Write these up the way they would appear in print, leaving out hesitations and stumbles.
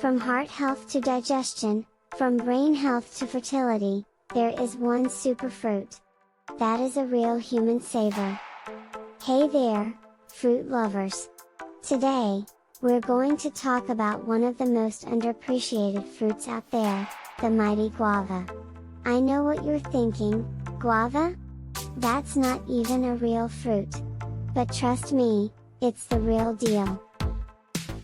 From heart health to digestion, from brain health to fertility, there is one superfruit. That is a real human saver. Hey there, fruit lovers! Today, we're going to talk about one of the most underappreciated fruits out there, the mighty guava. I know what you're thinking, guava? That's not even a real fruit. But trust me, it's the real deal.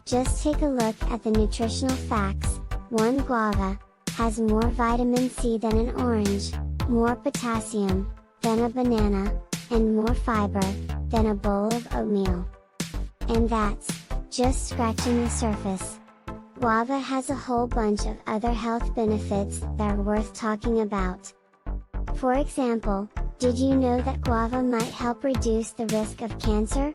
Just take a look at the nutritional facts. 1 Guava has more vitamin C than an orange, more potassium than a banana, and more fiber than a bowl of oatmeal. And that's just scratching the surface. Guava has a whole bunch of other health benefits that are worth talking about. For example, did you know that guava might help reduce the risk of cancer?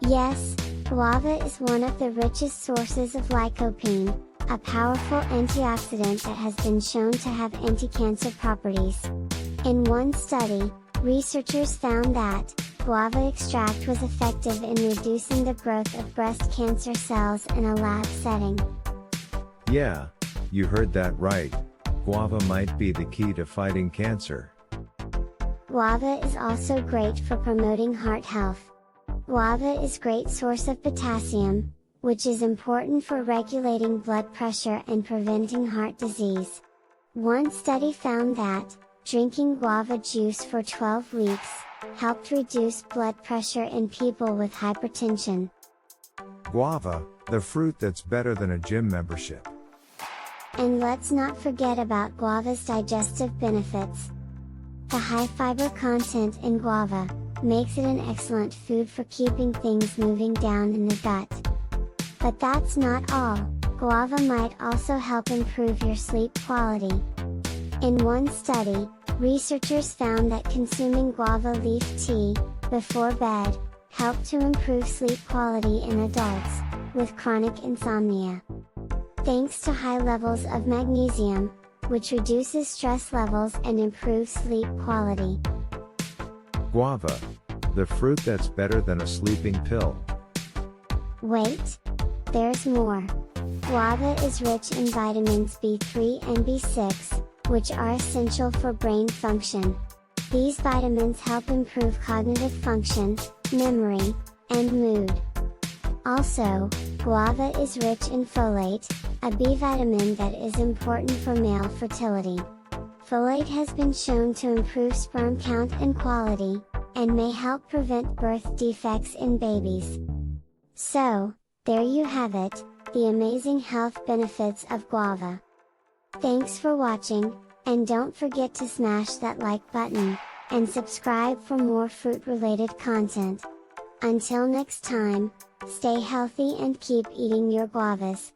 Yes, guava is one of the richest sources of lycopene, a powerful antioxidant that has been shown to have anti-cancer properties. In one study, researchers found that guava extract was effective in reducing the growth of breast cancer cells in a lab setting. Yeah, you heard that right. Guava might be the key to fighting cancer. Guava is also great for promoting heart health. Guava is a great source of potassium, which is important for regulating blood pressure and preventing heart disease. One study found that, drinking guava juice for 12 weeks, helped reduce blood pressure in people with hypertension. Guava, the fruit that's better than a gym membership. And let's not forget about guava's digestive benefits. The high fiber content in guava makes it an excellent food for keeping things moving down in the gut. But that's not all, guava might also help improve your sleep quality. In one study, researchers found that consuming guava leaf tea before bed helped to improve sleep quality in adults with chronic insomnia. Thanks to high levels of magnesium, which reduces stress levels and improves sleep quality. Guava, the fruit that's better than a sleeping pill. Wait! There's more! Guava is rich in vitamins B3 and B6, which are essential for brain function. These vitamins help improve cognitive function, memory, and mood. Also, guava is rich in folate, a B vitamin that is important for male fertility. Folate has been shown to improve sperm count and quality, and may help prevent birth defects in babies. So, there you have it, the amazing health benefits of guava. Thanks for watching, and don't forget to smash that like button, and subscribe for more fruit-related content. Until next time, stay healthy and keep eating your guavas.